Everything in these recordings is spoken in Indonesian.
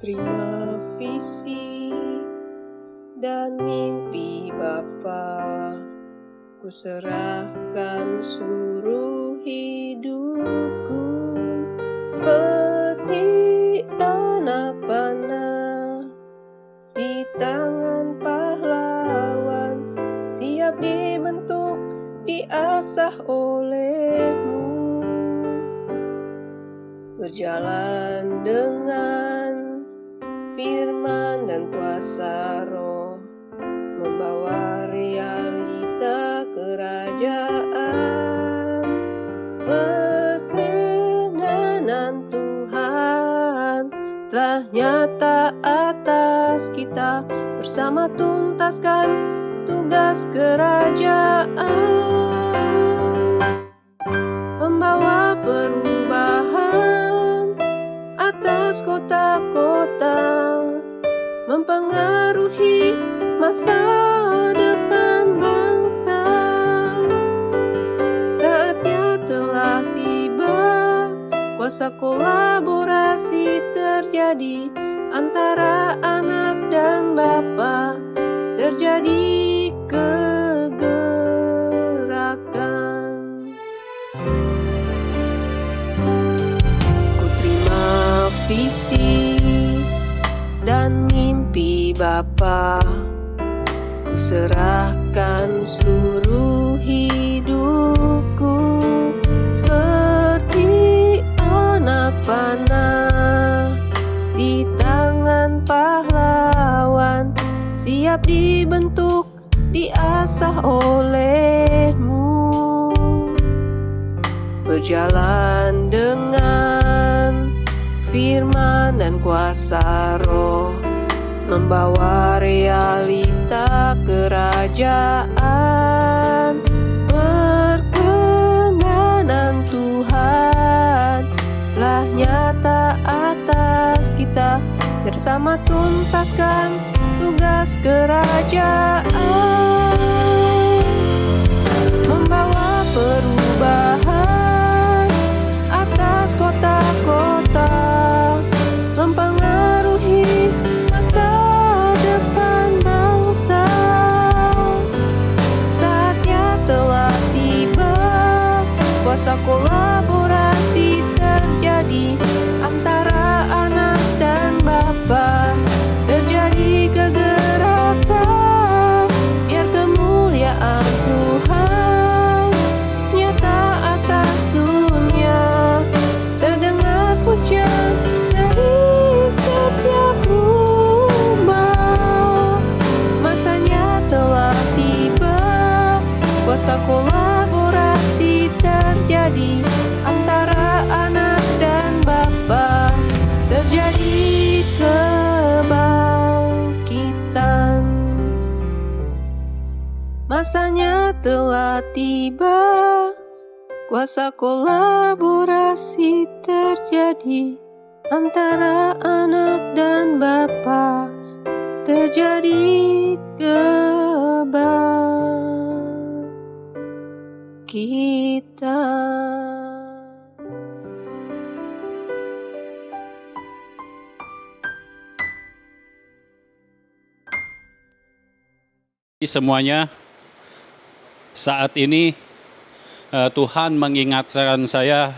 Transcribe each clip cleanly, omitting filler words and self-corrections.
Terima visi dan mimpi Bapa, ku serahkan seluruh hidupku seperti anak panah di tangan pahlawan, siap dibentuk, diasah olehmu. Berjalan dengan firman dan kuasa Roh, membawa realita kerajaan. Perkenanan Tuhan telah nyata atas kita, bersama tuntaskan tugas kerajaan, membawa perubahan atas kota-kota, mempengaruhi masa depan bangsa. Saatnya telah tiba, kuasa kolaborasi terjadi antara anak dan Bapa, terjadi kegerakan. Ku terima visi dan mimpi Bapa, ku serahkan seluruh hidupku seperti anak panah di tangan pahlawan, siap dibentuk, diasah olehmu. Berjalan dengan firman dan kuasa Roh, membawa realita kerajaan. Perkenanan Tuhan telah nyata atas kita, bersama tuntaskan tugas kerajaan, membawa perubahan atas kota-kota, mempengaruhi masa depan bangsa. Saatnya telah tiba, kuasa kolaborasi terjadi antara anak dan Bapa, terjadi kegerakan, biar kemuliaan Tuhan nyata atas dunia, terdengar pujian dari setiap rumah. Masanya telah tiba, kuasa kolaborasi terjadi antara anak dan Bapa, terjadi kebangkitan. Masanya telah tiba, kuasa kolaborasi terjadi antara anak dan Bapa, terjadi kebangkitan. Semuanya, saat ini Tuhan mengingatkan saya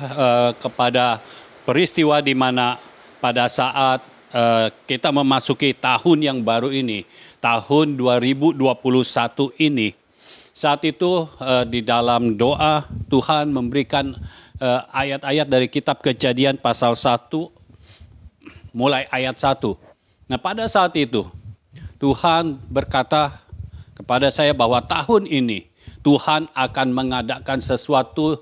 kepada peristiwa di mana pada saat kita memasuki tahun yang baru ini, tahun 2021 ini. Saat itu di dalam doa Tuhan memberikan ayat-ayat dari kitab Kejadian pasal 1 mulai ayat 1. Nah, pada saat itu Tuhan berkata kepada saya bahwa tahun ini Tuhan akan mengadakan sesuatu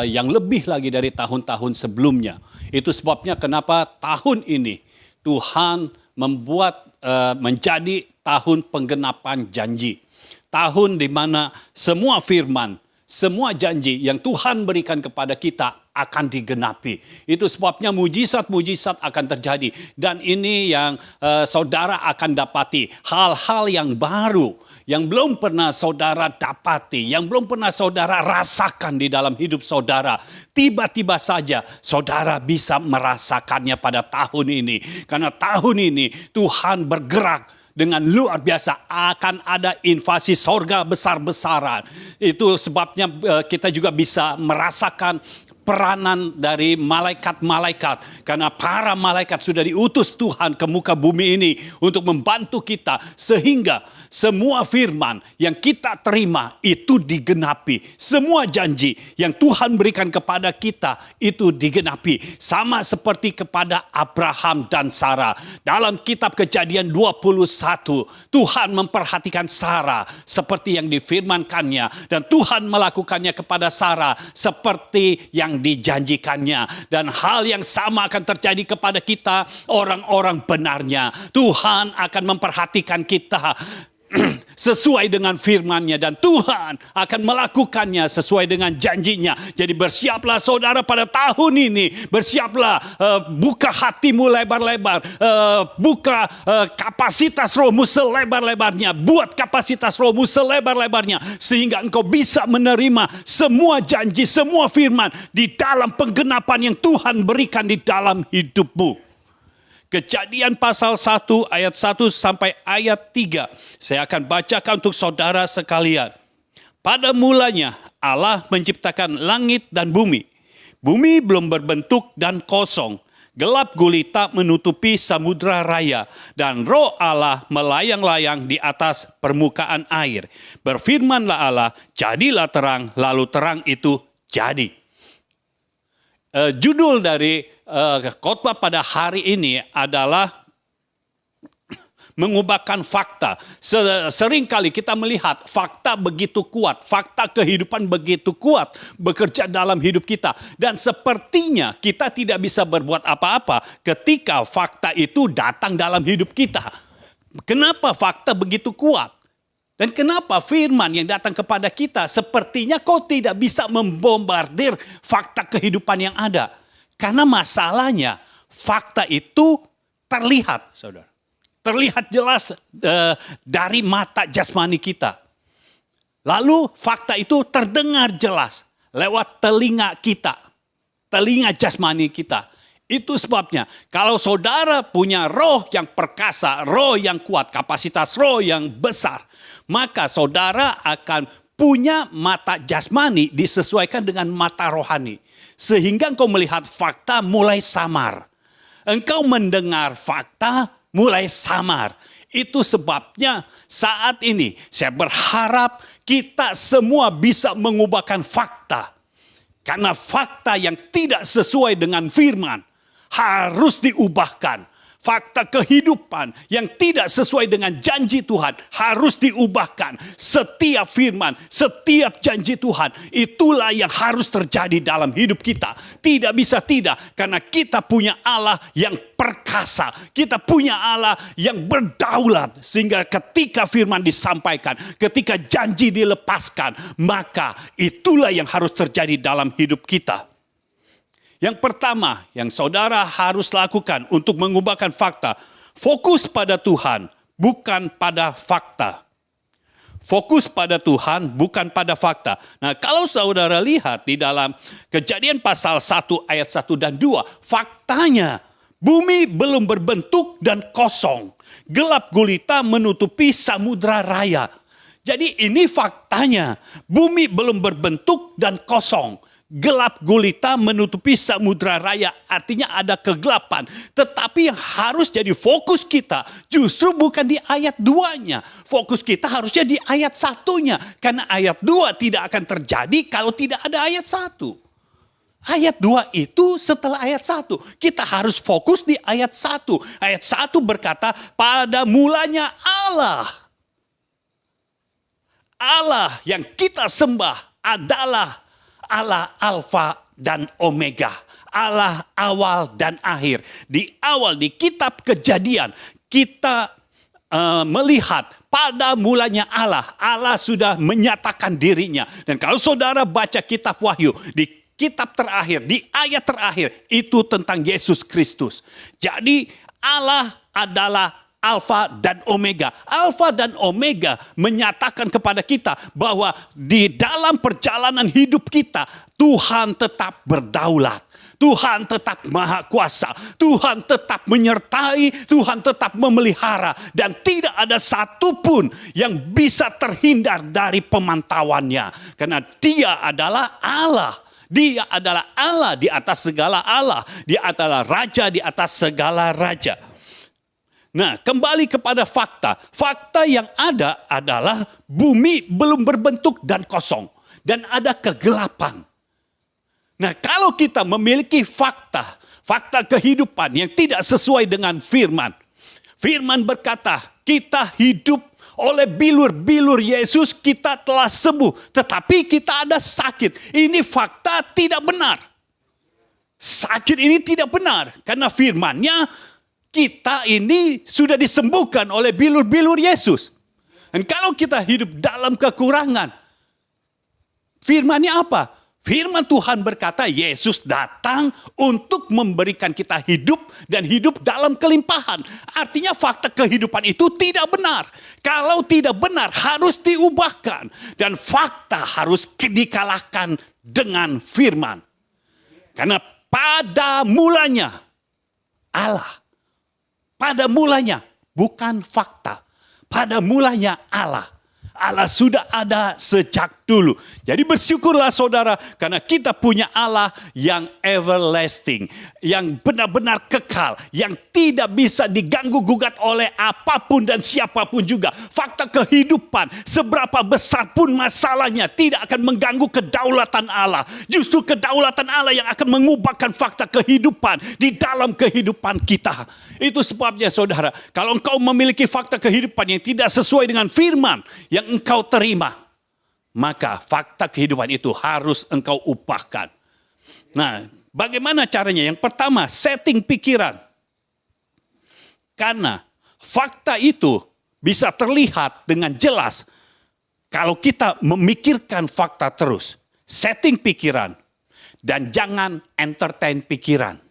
yang lebih lagi dari tahun-tahun sebelumnya. Itu sebabnya kenapa tahun ini Tuhan membuat menjadi tahun penggenapan janji. Tahun di mana semua firman, semua janji yang Tuhan berikan kepada kita akan digenapi. Itu sebabnya mujizat-mujizat akan terjadi. Dan ini yang saudara akan dapati, hal-hal yang baru yang belum pernah saudara dapati, yang belum pernah saudara rasakan di dalam hidup saudara. Tiba-tiba saja saudara bisa merasakannya pada tahun ini. Karena tahun ini Tuhan bergerak dengan luar biasa, akan ada invasi sorga besar-besaran. Itu sebabnya kita juga bisa merasakan peranan dari malaikat-malaikat. Karena para malaikat sudah diutus Tuhan ke muka bumi ini untuk membantu kita. Sehingga semua firman yang kita terima itu digenapi. Semua janji yang Tuhan berikan kepada kita itu digenapi. Sama seperti kepada Abraham dan Sarah. Dalam kitab Kejadian 21, Tuhan memperhatikan Sarah seperti yang difirmankannya. Dan Tuhan melakukannya kepada Sarah seperti yang dijanjikannya. Dan hal yang sama akan terjadi kepada kita, orang-orang benarnya. Tuhan akan memperhatikan kita sesuai dengan firman-Nya, dan Tuhan akan melakukannya sesuai dengan janjinya. Jadi bersiaplah saudara pada tahun ini. Bersiaplah, buka hatimu lebar-lebar. Buka kapasitas rohmu selebar-lebarnya. Buat kapasitas rohmu selebar-lebarnya. Sehingga engkau bisa menerima semua janji, semua firman di dalam penggenapan yang Tuhan berikan di dalam hidupmu. Kejadian pasal 1 ayat 1 sampai ayat 3. Saya akan bacakan untuk saudara sekalian. Pada mulanya Allah menciptakan langit dan bumi. Bumi belum berbentuk dan kosong. Gelap gulita menutupi samudra raya. Dan roh Allah melayang-layang di atas permukaan air. Berfirmanlah Allah, jadilah terang, lalu terang itu jadi. Judul dari khotbah pada hari ini adalah mengubahkan fakta. Seringkali kita melihat fakta begitu kuat, fakta kehidupan begitu kuat bekerja dalam hidup kita. Dan sepertinya kita tidak bisa berbuat apa-apa ketika fakta itu datang dalam hidup kita. Kenapa fakta begitu kuat? Dan kenapa firman yang datang kepada kita sepertinya kau tidak bisa membombardir fakta kehidupan yang ada. Karena masalahnya fakta itu terlihat, saudara. Terlihat jelas dari mata jasmani kita. Lalu fakta itu terdengar jelas lewat telinga kita. Telinga jasmani kita. Itu sebabnya kalau saudara punya roh yang perkasa, roh yang kuat, kapasitas roh yang besar, maka saudara akan punya mata jasmani disesuaikan dengan mata rohani. Sehingga engkau melihat fakta mulai samar. Engkau mendengar fakta mulai samar. Itu sebabnya saat ini saya berharap kita semua bisa mengubahkan fakta. Karena fakta yang tidak sesuai dengan firman harus diubahkan. Fakta kehidupan yang tidak sesuai dengan janji Tuhan harus diubahkan. Setiap firman, setiap janji Tuhan, itulah yang harus terjadi dalam hidup kita. Tidak bisa tidak, karena kita punya Allah yang perkasa. Kita punya Allah yang berdaulat. Sehingga ketika firman disampaikan, ketika janji dilepaskan, maka itulah yang harus terjadi dalam hidup kita. Yang pertama yang saudara harus lakukan untuk mengubahkan fakta, fokus pada Tuhan, bukan pada fakta. Fokus pada Tuhan, bukan pada fakta. Nah, kalau saudara lihat di dalam Kejadian pasal 1 ayat 1 dan 2, faktanya bumi belum berbentuk dan kosong. Gelap gulita menutupi samudra raya. Jadi ini faktanya, bumi belum berbentuk dan kosong. Gelap gulita menutupi samudra raya, artinya ada kegelapan. Tetapi yang harus jadi fokus kita justru bukan di ayat 2-nya. Fokus kita harusnya di ayat 1-nya. Karena ayat 2 tidak akan terjadi kalau tidak ada ayat 1. Ayat 2 itu setelah ayat 1. Kita harus fokus di ayat 1. Ayat 1 berkata, pada mulanya Allah. Allah yang kita sembah adalah Allah Alfa dan Omega. Allah awal dan akhir. Di awal, di kitab Kejadian, kita melihat pada mulanya Allah. Allah sudah menyatakan dirinya. Dan kalau saudara baca kitab Wahyu, di kitab terakhir, di ayat terakhir, itu tentang Yesus Kristus. Jadi Allah adalah Alfa dan Omega. Alfa dan Omega menyatakan kepada kita bahwa di dalam perjalanan hidup kita, Tuhan tetap berdaulat. Tuhan tetap maha kuasa. Tuhan tetap menyertai. Tuhan tetap memelihara. Dan tidak ada satupun yang bisa terhindar dari pemantauannya. Karena Dia adalah Allah. Dia adalah Allah di atas segala Allah. Dia adalah Raja di atas segala Raja. Nah, kembali kepada fakta. Fakta yang ada adalah bumi belum berbentuk dan kosong. Dan ada kegelapan. Nah, kalau kita memiliki fakta kehidupan yang tidak sesuai dengan firman. Firman berkata, kita hidup oleh bilur-bilur Yesus, kita telah sembuh. Tetapi kita ada sakit. Ini fakta tidak benar. Sakit ini tidak benar. Karena firmannya, kita ini sudah disembuhkan oleh bilur-bilur Yesus. Dan kalau kita hidup dalam kekurangan, firmannya apa? Firman Tuhan berkata Yesus datang untuk memberikan kita hidup dan hidup dalam kelimpahan. Artinya fakta kehidupan itu tidak benar. Kalau tidak benar harus diubahkan. Dan fakta harus dikalahkan dengan firman. Karena pada mulanya Allah. Pada mulanya bukan fakta. Pada mulanya Allah. Allah sudah ada sejak dulu. Jadi bersyukurlah saudara karena kita punya Allah yang everlasting. Yang benar-benar kekal. Yang tidak bisa diganggu gugat oleh apapun dan siapapun juga. Fakta kehidupan seberapa besar pun masalahnya tidak akan mengganggu kedaulatan Allah. Justru kedaulatan Allah yang akan mengubahkan fakta kehidupan di dalam kehidupan kita. Itu sebabnya saudara, kalau engkau memiliki fakta kehidupan yang tidak sesuai dengan firman yang engkau terima, maka fakta kehidupan itu harus engkau ubahkan. Nah, bagaimana caranya? Yang pertama, setting pikiran. Karena fakta itu bisa terlihat dengan jelas kalau kita memikirkan fakta terus. Setting pikiran dan jangan entertain pikiran.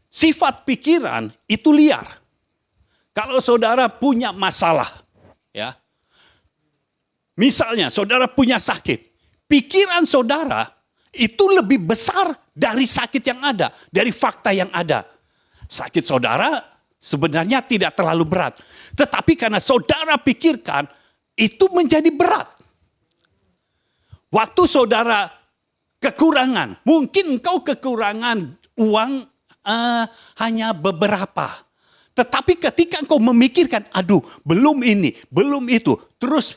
Sifat pikiran itu liar. Kalau saudara punya masalah, ya. Misalnya saudara punya sakit, pikiran saudara itu lebih besar dari sakit yang ada, dari fakta yang ada. Sakit saudara sebenarnya tidak terlalu berat, tetapi karena saudara pikirkan itu menjadi berat. Waktu saudara kekurangan, mungkin engkau kekurangan uang hanya beberapa. Tetapi ketika engkau memikirkan, aduh belum ini, belum itu. Terus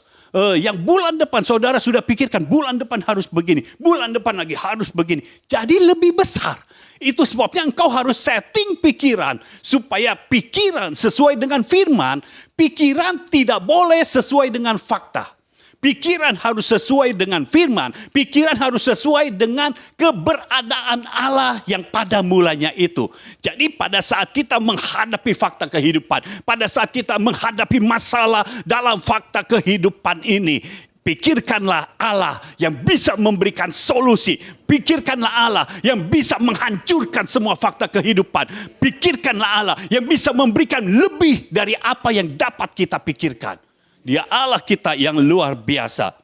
yang bulan depan saudara sudah pikirkan, bulan depan harus begini. Bulan depan lagi harus begini. Jadi lebih besar. Itu sebabnya engkau harus setting pikiran. Supaya pikiran sesuai dengan firman. Pikiran tidak boleh sesuai dengan fakta. Pikiran harus sesuai dengan firman. Pikiran harus sesuai dengan keberadaan Allah yang pada mulanya itu. Jadi pada saat kita menghadapi fakta kehidupan. Pada saat kita menghadapi masalah dalam fakta kehidupan ini. Pikirkanlah Allah yang bisa memberikan solusi. Pikirkanlah Allah yang bisa menghancurkan semua fakta kehidupan. Pikirkanlah Allah yang bisa memberikan lebih dari apa yang dapat kita pikirkan. Dia Allah kita yang luar biasa.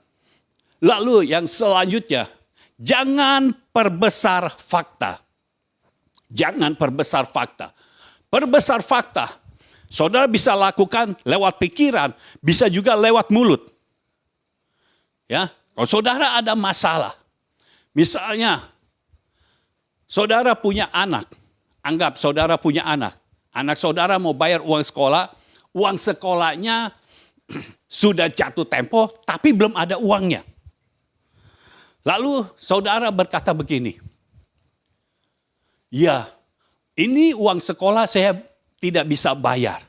Lalu yang selanjutnya, jangan perbesar fakta. Jangan perbesar fakta. Perbesar fakta, saudara bisa lakukan lewat pikiran, bisa juga lewat mulut. Ya, kalau saudara ada masalah, misalnya saudara punya anak, anggap saudara punya anak saudara mau bayar uang sekolahnya sudah jatuh tempo, tapi belum ada uangnya. Lalu saudara berkata begini, ya ini uang sekolah saya tidak bisa bayar.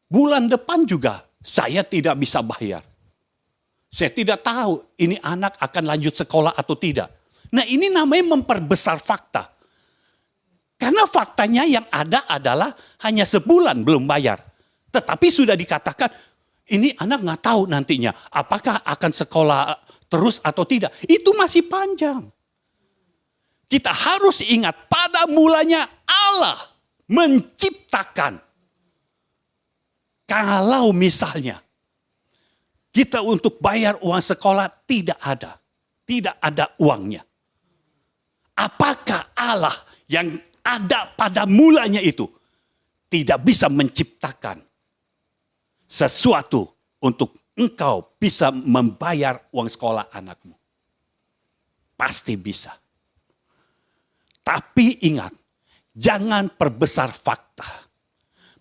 Bulan depan juga saya tidak bisa bayar. Saya tidak tahu ini anak akan lanjut sekolah atau tidak. Nah ini namanya memperbesar fakta. Karena faktanya yang ada adalah hanya sebulan belum bayar. Tetapi sudah dikatakan, ini anak nggak tahu nantinya apakah akan sekolah terus atau tidak. Itu masih panjang. Kita harus ingat pada mulanya Allah menciptakan Kalau misalnya kita untuk bayar uang sekolah tidak ada uangnya. Apakah Allah yang ada pada mulanya itu tidak bisa menciptakan sesuatu untuk engkau bisa membayar uang sekolah anakmu? Pasti bisa. Tapi ingat, jangan perbesar fakta.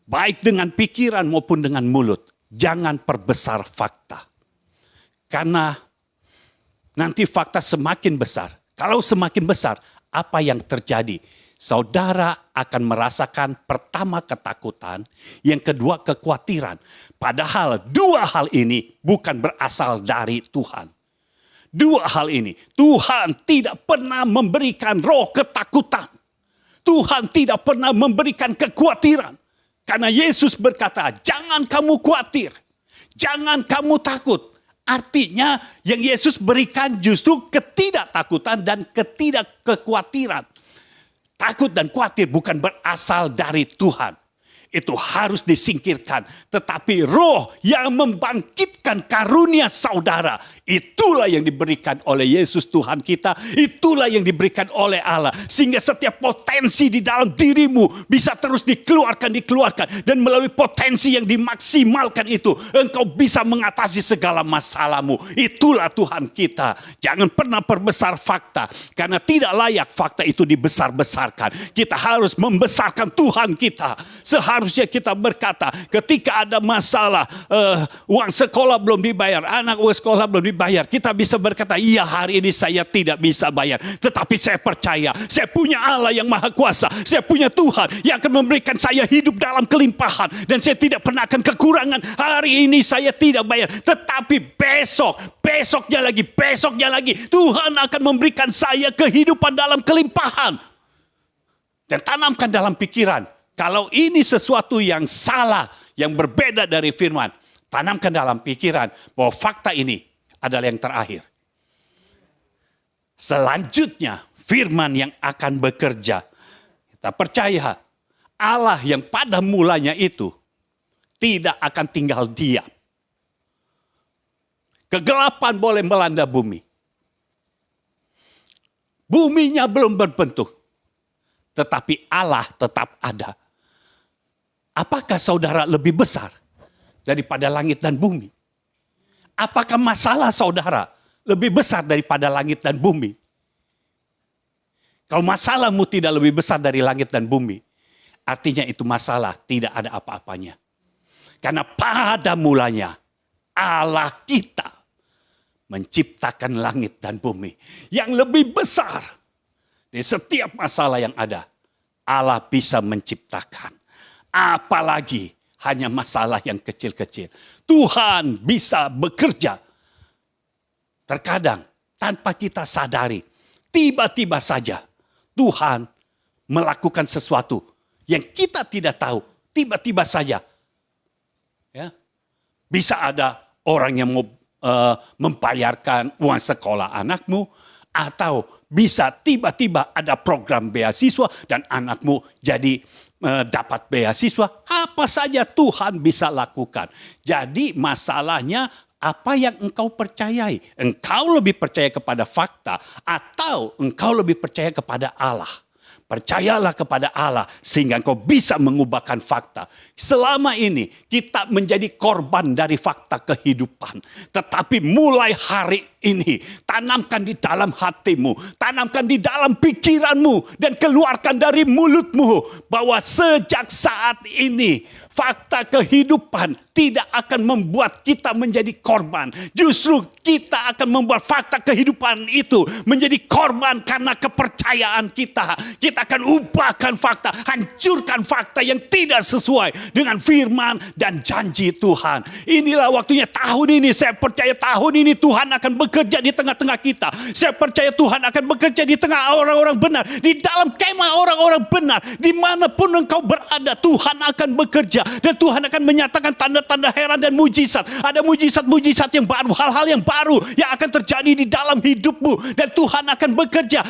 Baik dengan pikiran maupun dengan mulut. Jangan perbesar fakta. Karena nanti fakta semakin besar. Kalau semakin besar, apa yang terjadi? Saudara akan merasakan pertama ketakutan, yang kedua kekhawatiran. Padahal dua hal ini bukan berasal dari Tuhan. Dua hal ini, Tuhan tidak pernah memberikan roh ketakutan. Tuhan tidak pernah memberikan kekhawatiran. Karena Yesus berkata, jangan kamu khawatir, jangan kamu takut. Artinya yang Yesus berikan justru ketidaktakutan dan ketidakkekhawatiran. Takut dan khawatir bukan berasal dari Tuhan. Itu harus disingkirkan. Tetapi roh yang membangkitkan karunia saudara, itulah yang diberikan oleh Yesus Tuhan kita. Itulah yang diberikan oleh Allah. Sehingga setiap potensi di dalam dirimu bisa terus dikeluarkan. Dan melalui potensi yang dimaksimalkan itu, engkau bisa mengatasi segala masalahmu. Itulah Tuhan kita. Jangan pernah perbesar fakta. Karena tidak layak fakta itu dibesar-besarkan. Kita harus membesarkan Tuhan kita. Seharusnya kita berkata, ketika ada masalah, uang sekolah belum dibayar, anak uang sekolah belum dibayar, kita bisa berkata, iya hari ini saya tidak bisa bayar. Tetapi saya percaya, saya punya Allah yang maha kuasa. Saya punya Tuhan yang akan memberikan saya hidup dalam kelimpahan. Dan saya tidak pernah akan kekurangan. Hari ini saya tidak bayar. Tetapi besoknya lagi, Tuhan akan memberikan saya kehidupan dalam kelimpahan. Dan tanamkan dalam pikiran, kalau ini sesuatu yang salah, yang berbeda dari firman, tanamkan dalam pikiran bahwa fakta ini adalah yang terakhir. Selanjutnya, firman yang akan bekerja. Kita percaya Allah yang pada mulanya itu tidak akan tinggal diam. Kegelapan boleh melanda bumi. Buminya belum berbentuk. Tetapi Allah tetap ada. Apakah saudara lebih besar daripada langit dan bumi? Apakah masalah saudara lebih besar daripada langit dan bumi? Kalau masalahmu tidak lebih besar dari langit dan bumi, artinya itu masalah tidak ada apa-apanya. Karena pada mulanya Allah kita menciptakan langit dan bumi yang lebih besar. Di setiap masalah yang ada, Allah bisa menciptakan. Apalagi hanya masalah yang kecil-kecil. Tuhan bisa bekerja. Terkadang tanpa kita sadari, tiba-tiba saja Tuhan melakukan sesuatu yang kita tidak tahu. Tiba-tiba saja. Ya, bisa ada orang yang mau membayarkan uang sekolah anakmu, atau bisa tiba-tiba ada program beasiswa dan anakmu jadi dapat beasiswa. Apa saja Tuhan bisa lakukan. Jadi masalahnya apa yang engkau percayai. Engkau lebih percaya kepada fakta atau engkau lebih percaya kepada Allah. Percayalah kepada Allah sehingga engkau bisa mengubahkan fakta. Selama ini kita menjadi korban dari fakta kehidupan. Tetapi mulai hari ini tanamkan di dalam hatimu, tanamkan di dalam pikiranmu dan keluarkan dari mulutmu bahwa sejak saat ini fakta kehidupan tidak akan membuat kita menjadi korban. Justru kita akan membuat fakta kehidupan itu menjadi korban karena kepercayaan kita. Kita akan ubahkan fakta, hancurkan fakta yang tidak sesuai dengan firman dan janji Tuhan. Inilah waktunya tahun ini, saya percaya tahun ini Tuhan akan bekerja di tengah-tengah kita. Saya percaya Tuhan akan bekerja di tengah orang-orang benar. Di dalam kemah orang-orang benar. Dimanapun engkau berada, Tuhan akan bekerja. Dan Tuhan akan menyatakan tanda-tanda heran dan mujizat. Ada mujizat-mujizat yang baru, hal-hal yang baru yang akan terjadi di dalam hidupmu. Dan Tuhan akan bekerja.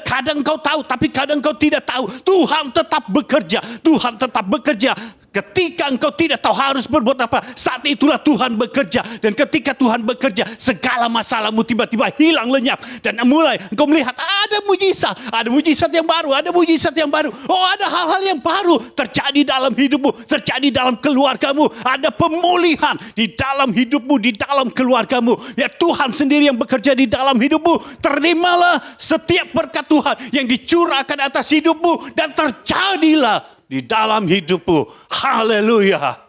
Kadang kau tahu, tapi kadang kau tidak tahu. Tuhan tetap bekerja. Tuhan tetap bekerja. Ketika engkau tidak tahu harus berbuat apa, saat itulah Tuhan bekerja. Dan ketika Tuhan bekerja, segala masalahmu tiba-tiba hilang lenyap. Dan mulai engkau melihat ada mujizat yang baru, ada mujizat yang baru. Oh, ada hal-hal yang baru terjadi dalam hidupmu, terjadi dalam keluargamu. Ada pemulihan di dalam hidupmu, di dalam keluargamu. Ya, Tuhan sendiri yang bekerja di dalam hidupmu. Terimalah setiap berkat Tuhan yang dicurahkan atas hidupmu dan terjadilah di dalam hidupmu. Haleluya.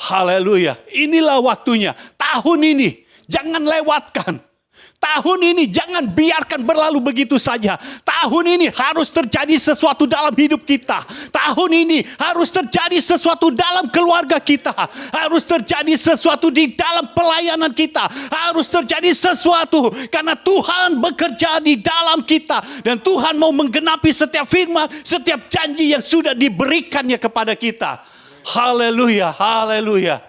Haleluya. Inilah waktunya. Tahun ini jangan lewatkan. Tahun ini jangan biarkan berlalu begitu saja. Tahun ini harus terjadi sesuatu dalam hidup kita. Tahun ini harus terjadi sesuatu dalam keluarga kita. Harus terjadi sesuatu di dalam pelayanan kita. Harus terjadi sesuatu karena Tuhan bekerja di dalam kita. Dan Tuhan mau menggenapi setiap firman, setiap janji yang sudah diberikannya kepada kita. Haleluya, haleluya.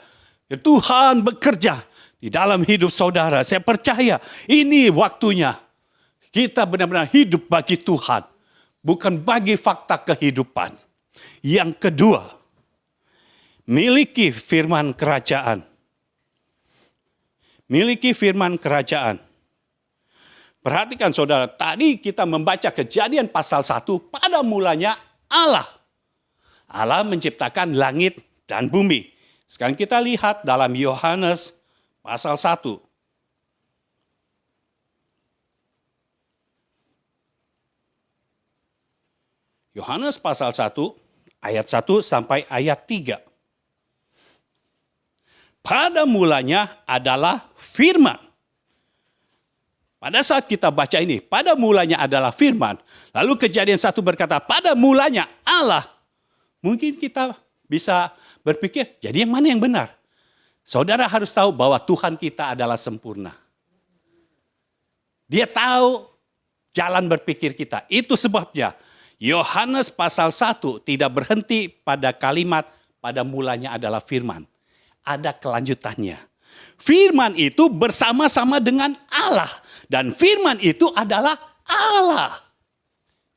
Tuhan bekerja di dalam hidup saudara. Saya percaya ini waktunya kita benar-benar hidup bagi Tuhan, bukan bagi fakta kehidupan. Yang kedua, miliki firman kerajaan. Miliki firman kerajaan. Perhatikan saudara, tadi kita membaca Kejadian pasal 1, pada mulanya Allah. Allah menciptakan langit dan bumi. Sekarang kita lihat dalam Yohanes pasal 1. Yohanes pasal 1 ayat 1 sampai ayat 3. Pada mulanya adalah firman. Pada saat kita baca ini, pada mulanya adalah firman. Lalu Kejadian 1 berkata, pada mulanya Allah. Mungkin kita bisa berpikir, jadi yang mana yang benar? Saudara harus tahu bahwa Tuhan kita adalah sempurna. Dia tahu jalan berpikir kita. Itu sebabnya Yohanes pasal 1 tidak berhenti pada kalimat pada mulanya adalah firman. Ada kelanjutannya. Firman itu bersama-sama dengan Allah. Dan firman itu adalah Allah.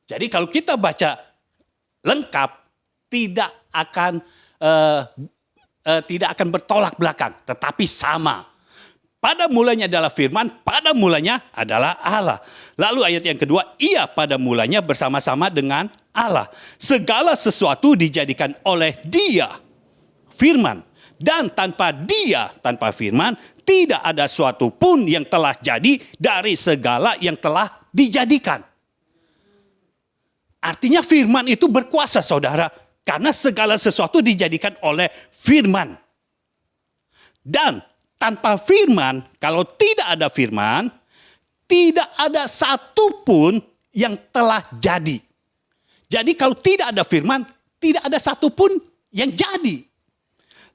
Jadi kalau kita baca lengkap, tidak akan bertolak belakang, tetapi sama. Pada mulanya adalah firman, pada mulanya adalah Allah. Lalu ayat yang kedua, ia pada mulanya bersama-sama dengan Allah. Segala sesuatu dijadikan oleh Dia, firman. Dan tanpa Dia, tanpa firman, tidak ada suatu pun yang telah jadi dari segala yang telah dijadikan. Artinya firman itu berkuasa, saudara. Karena segala sesuatu dijadikan oleh firman. Dan tanpa firman, kalau tidak ada firman, tidak ada satupun yang telah jadi. Jadi kalau tidak ada firman, tidak ada satupun yang jadi.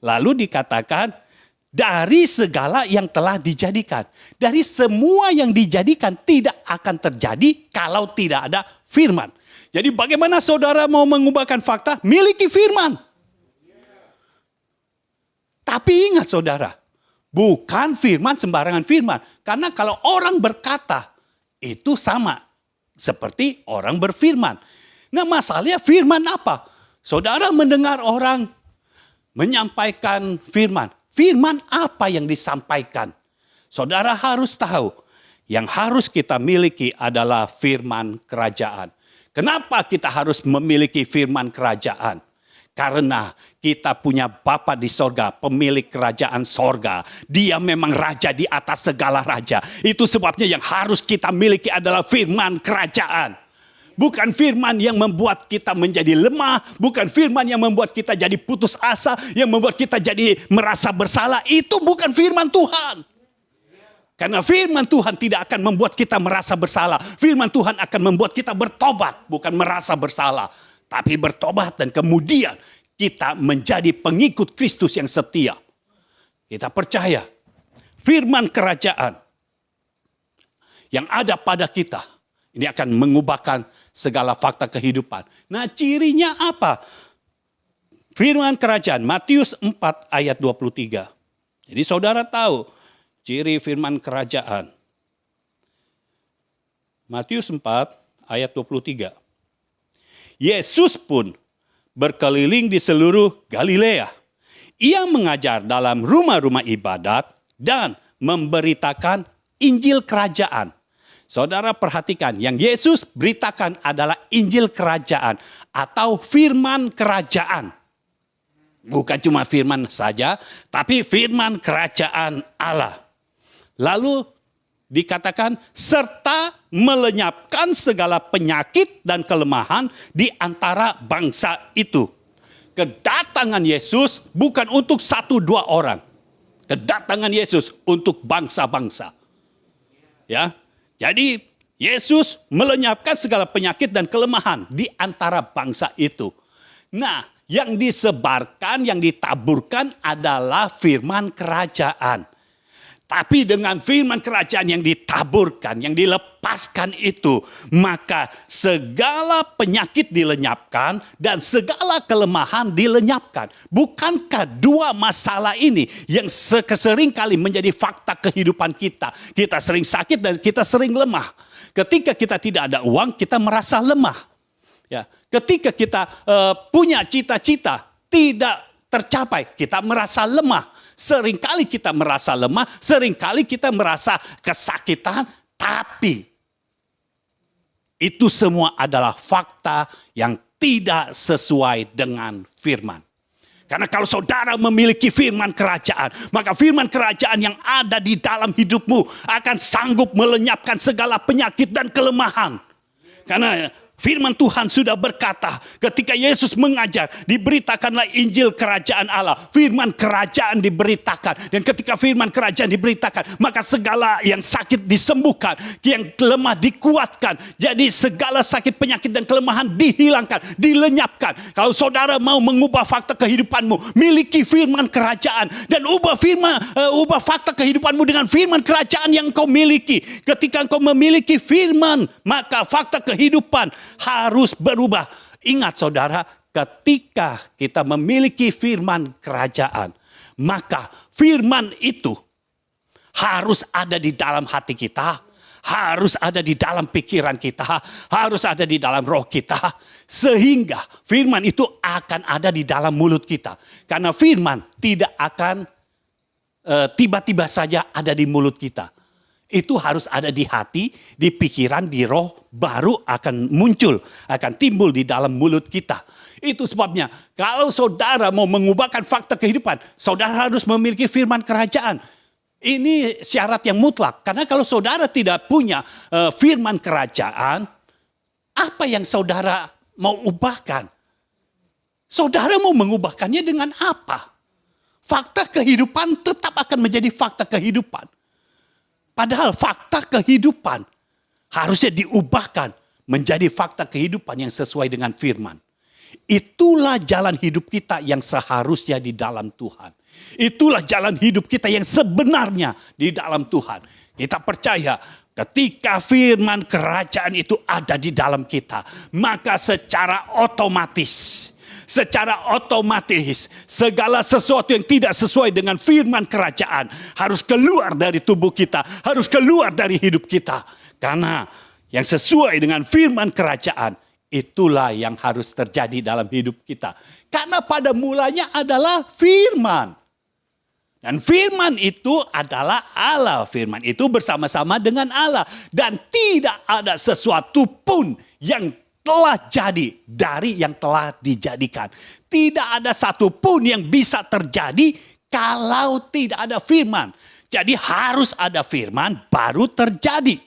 Lalu dikatakan, dari segala yang telah dijadikan. Dari semua yang dijadikan tidak akan terjadi kalau tidak ada firman. Jadi bagaimana saudara mau mengubahkan fakta? Miliki firman. Tapi ingat saudara, bukan firman sembarangan firman. Karena kalau orang berkata, itu sama seperti orang berfirman. Nah masalahnya firman apa? Saudara mendengar orang menyampaikan firman. Firman apa yang disampaikan? Saudara harus tahu, yang harus kita miliki adalah firman kerajaan. Kenapa kita harus memiliki firman kerajaan? Karena kita punya Bapa di sorga, pemilik kerajaan sorga. Dia memang raja di atas segala raja. Itu sebabnya yang harus kita miliki adalah firman kerajaan. Bukan firman yang membuat kita menjadi lemah. Bukan firman yang membuat kita jadi putus asa. Yang membuat kita jadi merasa bersalah. Itu bukan firman Tuhan. Karena firman Tuhan tidak akan membuat kita merasa bersalah. Firman Tuhan akan membuat kita bertobat. Bukan merasa bersalah. Tapi bertobat dan kemudian kita menjadi pengikut Kristus yang setia. Kita percaya firman kerajaan yang ada pada kita. Ini akan mengubahkan segala fakta kehidupan. Nah cirinya apa? Firman kerajaan Matius 4 ayat 23. Jadi saudara tahu ciri firman kerajaan. Matius 4 ayat 23. Yesus pun berkeliling di seluruh Galilea. Ia mengajar dalam rumah-rumah ibadat dan memberitakan Injil Kerajaan. Saudara perhatikan, yang Yesus beritakan adalah Injil Kerajaan atau firman Kerajaan. Bukan cuma firman saja, tapi firman Kerajaan Allah. Lalu dikatakan, serta melenyapkan segala penyakit dan kelemahan di antara bangsa itu. Kedatangan Yesus bukan untuk 1-2 orang. Kedatangan Yesus untuk bangsa-bangsa. Ya. Jadi Yesus melenyapkan segala penyakit dan kelemahan di antara bangsa itu. Nah, yang disebarkan, yang ditaburkan adalah firman kerajaan. Tapi dengan firman kerajaan yang ditaburkan, yang dilepaskan itu, maka segala penyakit dilenyapkan dan segala kelemahan dilenyapkan. Bukankah dua masalah ini yang sering kali menjadi fakta kehidupan kita? Kita sering sakit dan kita sering lemah. Ketika kita tidak ada uang, kita merasa lemah. Ya, ketika kita punya cita-cita tidak tercapai, kita merasa lemah. Seringkali kita merasa lemah, seringkali kita merasa kesakitan, tapi itu semua adalah fakta yang tidak sesuai dengan firman. Karena kalau saudara memiliki firman kerajaan, maka firman kerajaan yang ada di dalam hidupmu akan sanggup melenyapkan segala penyakit dan kelemahan. Karena firman Tuhan sudah berkata, ketika Yesus mengajar, diberitakanlah Injil Kerajaan Allah. Firman kerajaan diberitakan. Dan ketika firman kerajaan diberitakan, maka segala yang sakit disembuhkan, yang lemah dikuatkan. Jadi segala sakit, penyakit, dan kelemahan dihilangkan, dilenyapkan. Kalau saudara mau mengubah fakta kehidupanmu, miliki firman kerajaan. Dan ubah fakta kehidupanmu dengan firman kerajaan yang kau miliki. Ketika kau memiliki firman, maka fakta kehidupan harus berubah. Ingat saudara, ketika kita memiliki firman kerajaan, maka firman itu harus ada di dalam hati kita, harus ada di dalam pikiran kita, harus ada di dalam roh kita, sehingga firman itu akan ada di dalam mulut kita. Karena firman tidak akan tiba-tiba saja ada di mulut kita. Itu harus ada di hati, di pikiran, di roh, baru akan muncul, akan timbul di dalam mulut kita. Itu sebabnya kalau saudara mau mengubahkan fakta kehidupan, saudara harus memiliki firman kerajaan. Ini syarat yang mutlak. Karena kalau saudara tidak punya firman kerajaan, apa yang saudara mau ubahkan? Saudara mau mengubahkannya dengan apa? Fakta kehidupan tetap akan menjadi fakta kehidupan. Padahal fakta kehidupan harusnya diubahkan menjadi fakta kehidupan yang sesuai dengan firman. Itulah jalan hidup kita yang seharusnya di dalam Tuhan. Itulah jalan hidup kita yang sebenarnya di dalam Tuhan. Kita percaya ketika firman kerajaan itu ada di dalam kita, maka secara otomatis segala sesuatu yang tidak sesuai dengan firman kerajaan harus keluar dari tubuh kita, harus keluar dari hidup kita. Karena yang sesuai dengan firman kerajaan itulah yang harus terjadi dalam hidup kita. Karena pada mulanya adalah firman. Dan firman itu adalah Allah. Firman itu bersama-sama dengan Allah. Dan tidak ada sesuatu pun yang telah jadi dari yang telah dijadikan. Tidak ada satu pun yang bisa terjadi kalau tidak ada firman. Jadi harus ada firman baru terjadi.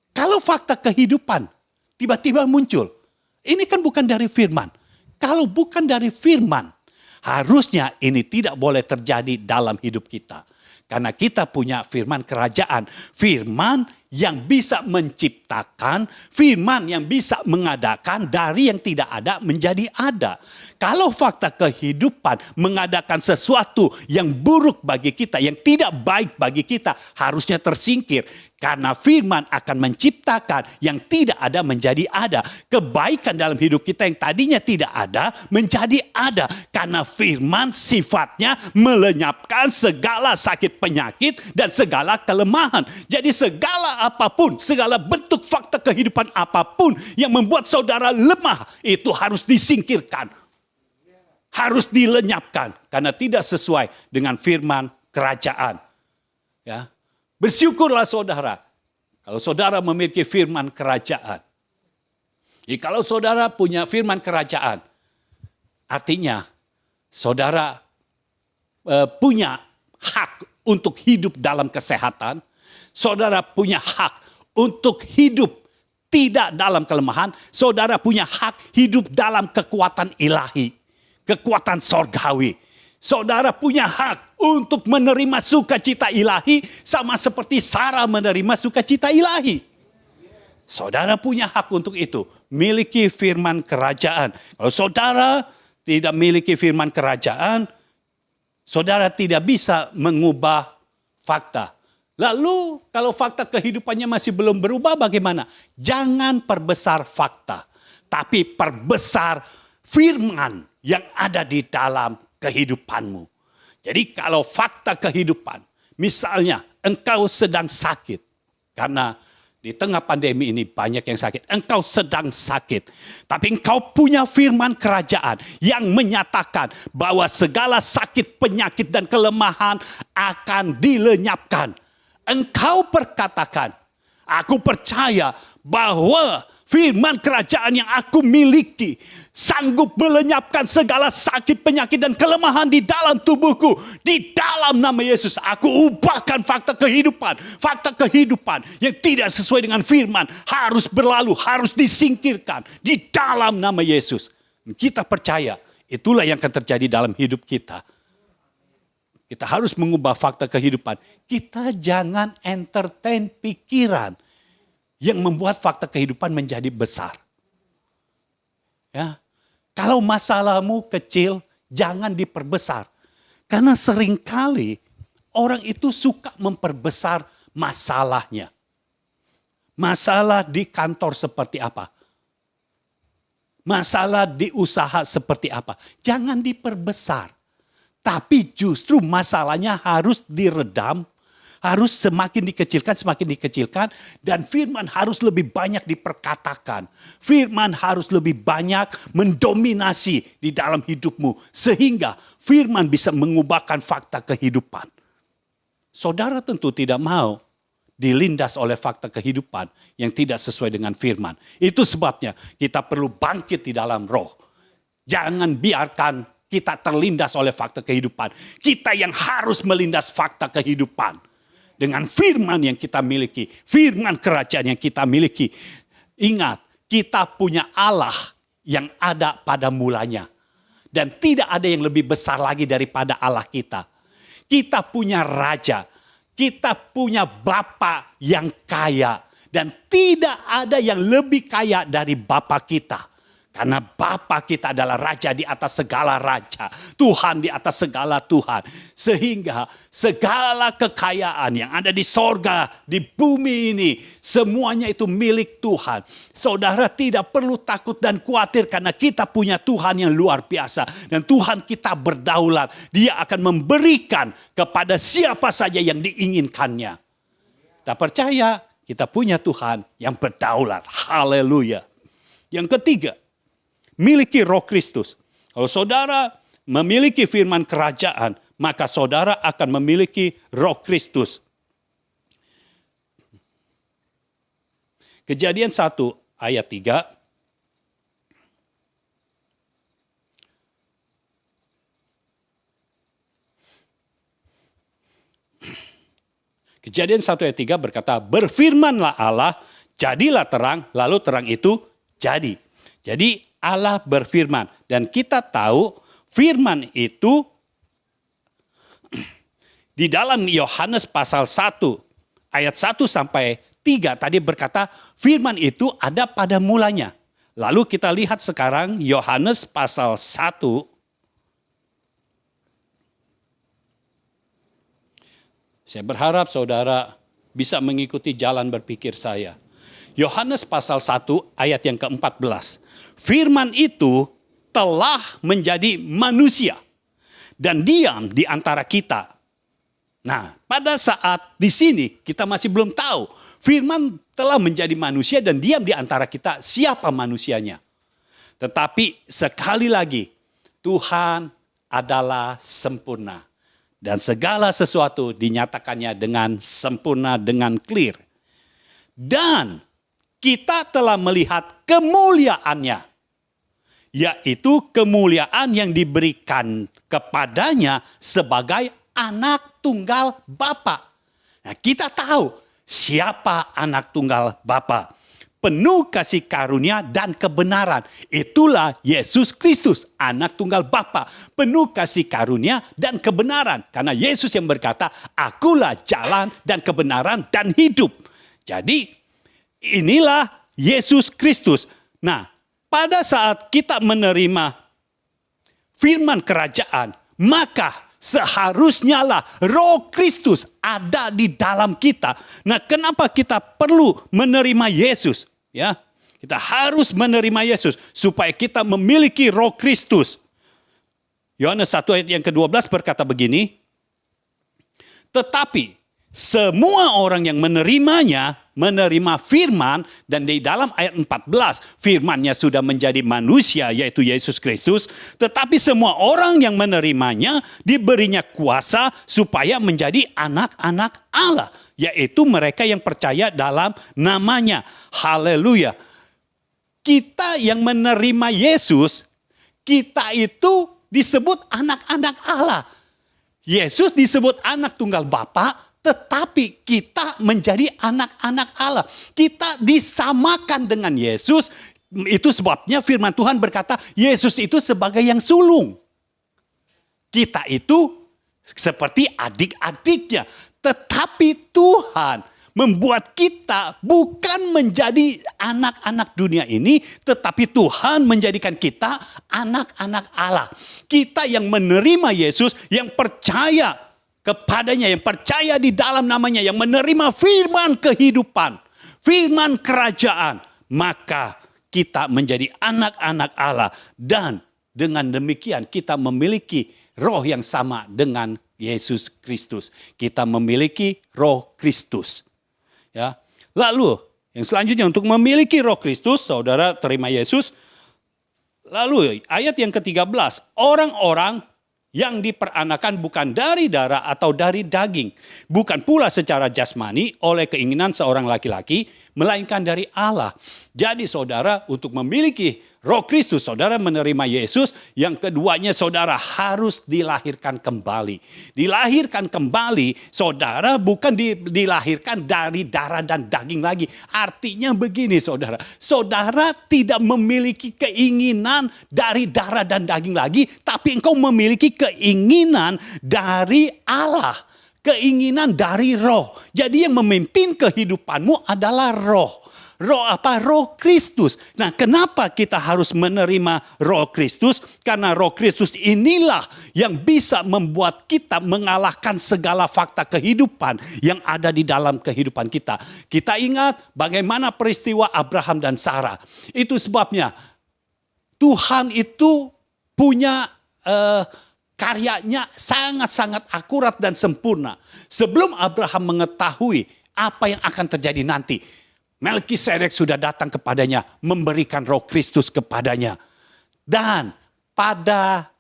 Kalau fakta kehidupan tiba-tiba muncul, ini kan bukan dari firman. Kalau bukan dari firman, harusnya ini tidak boleh terjadi dalam hidup kita. Karena kita punya firman kerajaan. Firman yang bisa menciptakan, firman yang bisa mengadakan dari yang tidak ada menjadi ada. Kalau fakta kehidupan mengadakan sesuatu yang buruk bagi kita, yang tidak baik bagi kita, harusnya tersingkir. Karena firman akan menciptakan yang tidak ada menjadi ada. Kebaikan dalam hidup kita yang tadinya tidak ada menjadi ada. Karena firman sifatnya melenyapkan segala sakit penyakit dan segala kelemahan. Jadi segala apapun, segala bentuk fakta kehidupan apapun yang membuat saudara lemah, itu harus disingkirkan. Harus dilenyapkan karena tidak sesuai dengan firman kerajaan. Ya. Bersyukurlah saudara kalau saudara memiliki firman kerajaan. Jadi kalau saudara punya firman kerajaan, artinya saudara punya hak untuk hidup dalam kesehatan. Saudara punya hak untuk hidup tidak dalam kelemahan. Saudara punya hak hidup dalam kekuatan ilahi. Kekuatan sorgawi. Saudara punya hak untuk menerima sukacita ilahi sama seperti Sarah menerima sukacita ilahi. Saudara punya hak untuk itu. Miliki firman kerajaan. Kalau saudara tidak memiliki firman kerajaan, saudara tidak bisa mengubah fakta. Lalu kalau fakta kehidupannya masih belum berubah bagaimana? Jangan perbesar fakta. Tapi perbesar firman yang ada di dalam kehidupanmu. Jadi kalau fakta kehidupan, misalnya engkau sedang sakit. Karena di tengah pandemi ini banyak yang sakit. Engkau sedang sakit. Tapi engkau punya firman kerajaan yang menyatakan bahwa segala sakit, penyakit dan kelemahan akan dilenyapkan. Engkau perkatakan, aku percaya bahwa firman kerajaan yang aku miliki sanggup melenyapkan segala sakit, penyakit, dan kelemahan di dalam tubuhku. Di dalam nama Yesus, aku ubahkan fakta kehidupan. Fakta kehidupan yang tidak sesuai dengan firman harus berlalu, harus disingkirkan. Di dalam nama Yesus. Kita percaya, itulah yang akan terjadi dalam hidup kita. Kita harus mengubah fakta kehidupan. Kita jangan entertain pikiran yang membuat fakta kehidupan menjadi besar. Ya. Kalau masalahmu kecil, jangan diperbesar. Karena seringkali orang itu suka memperbesar masalahnya. Masalah di kantor seperti apa? Masalah di usaha seperti apa? Jangan diperbesar. Tapi justru masalahnya harus diredam. Harus semakin dikecilkan, dan firman harus lebih banyak diperkatakan. Firman harus lebih banyak mendominasi di dalam hidupmu, sehingga firman bisa mengubahkan fakta kehidupan. Saudara tentu tidak mau dilindas oleh fakta kehidupan yang tidak sesuai dengan firman. Itu sebabnya kita perlu bangkit di dalam roh. Jangan biarkan kita terlindas oleh fakta kehidupan. Kita yang harus melindas fakta kehidupan. Dengan firman yang kita miliki, firman kerajaan yang kita miliki. Ingat, kita punya Allah yang ada pada mulanya. Dan tidak ada yang lebih besar lagi daripada Allah kita. Kita punya raja, kita punya Bapa yang kaya. Dan tidak ada yang lebih kaya dari Bapa kita. Karena Bapa kita adalah Raja di atas segala raja. Tuhan di atas segala Tuhan. Sehingga segala kekayaan yang ada di sorga, di bumi ini. Semuanya itu milik Tuhan. Saudara tidak perlu takut dan khawatir karena kita punya Tuhan yang luar biasa. Dan Tuhan kita berdaulat. Dia akan memberikan kepada siapa saja yang diinginkannya. Kita percaya kita punya Tuhan yang berdaulat. Haleluya. Yang ketiga, miliki roh Kristus. Kalau saudara memiliki firman kerajaan, maka saudara akan memiliki roh Kristus. Kejadian 1 ayat 3. Kejadian 1 ayat 3 berkata, berfirmanlah Allah, jadilah terang, lalu terang itu jadi. Jadi Allah berfirman. Dan kita tahu firman itu di dalam Yohanes pasal 1 ayat 1 sampai 3 tadi berkata firman itu ada pada mulanya. Lalu kita lihat sekarang Yohanes pasal 1 saya berharap saudara bisa mengikuti jalan berpikir saya. Yohanes pasal 1 ayat yang ke-14. Firman itu telah menjadi manusia dan diam di antara kita. Nah, pada saat di sini kita masih belum tahu Firman telah menjadi manusia dan diam di antara kita. Siapa manusianya? Tetapi sekali lagi, Tuhan adalah sempurna. Dan segala sesuatu dinyatakannya dengan sempurna, dengan clear. Dan kita telah melihat kemuliaannya. Yaitu kemuliaan yang diberikan kepadanya sebagai anak tunggal Bapa. Nah, kita tahu siapa anak tunggal Bapa. Penuh kasih karunia dan kebenaran. Itulah Yesus Kristus, anak tunggal Bapa. Penuh kasih karunia dan kebenaran. Karena Yesus yang berkata, akulah jalan dan kebenaran dan hidup. Jadi inilah Yesus Kristus. Nah, pada saat kita menerima firman kerajaan, maka seharusnya lah Roh Kristus ada di dalam kita. Nah, kenapa kita perlu menerima Yesus? Ya, kita harus menerima Yesus supaya kita memiliki Roh Kristus. Yohanes 1 ayat yang ke-12 berkata begini, tetapi semua orang yang menerimanya, menerima firman, dan di dalam ayat 14, firmannya sudah menjadi manusia, yaitu Yesus Kristus. Tetapi semua orang yang menerimanya, diberinya kuasa supaya menjadi anak-anak Allah. Yaitu mereka yang percaya dalam namanya. Haleluya. Kita yang menerima Yesus, kita itu disebut anak-anak Allah. Yesus disebut anak tunggal Bapa, tetapi kita menjadi anak-anak Allah. Kita disamakan dengan Yesus. Itu sebabnya firman Tuhan berkata, Yesus itu sebagai yang sulung. Kita itu seperti adik-adiknya. Tetapi Tuhan membuat kita bukan menjadi anak-anak dunia ini, tetapi Tuhan menjadikan kita anak-anak Allah. Kita yang menerima Yesus, yang percaya kepadanya, yang percaya di dalam namanya, yang menerima firman kehidupan, firman kerajaan, maka kita menjadi anak-anak Allah. Dan dengan demikian kita memiliki roh yang sama dengan Yesus Kristus. Kita memiliki Roh Kristus. Ya. Lalu yang selanjutnya untuk memiliki Roh Kristus, saudara terima Yesus. Lalu ayat yang ke-13, orang-orang yang diperanakan bukan dari darah atau dari daging, bukan pula secara jasmani oleh keinginan seorang laki-laki, melainkan dari Allah. Jadi saudara, untuk memiliki Roh Kristus, saudara menerima Yesus. Yang keduanya, saudara harus dilahirkan kembali. Dilahirkan kembali, saudara bukan dilahirkan dari darah dan daging lagi. Artinya begini saudara, saudara tidak memiliki keinginan dari darah dan daging lagi, tapi engkau memiliki keinginan dari Allah. Keinginan dari roh. Jadi yang memimpin kehidupanmu adalah roh. Roh apa? Roh Kristus. Nah, kenapa kita harus menerima Roh Kristus? Karena Roh Kristus inilah yang bisa membuat kita mengalahkan segala fakta kehidupan yang ada di dalam kehidupan kita. Kita ingat bagaimana peristiwa Abraham dan Sarah. Itu sebabnya Tuhan itu punya karyanya sangat-sangat akurat dan sempurna. Sebelum Abraham mengetahui apa yang akan terjadi nanti, Melkisedek sudah datang kepadanya, memberikan Roh Kristus kepadanya. Dan pada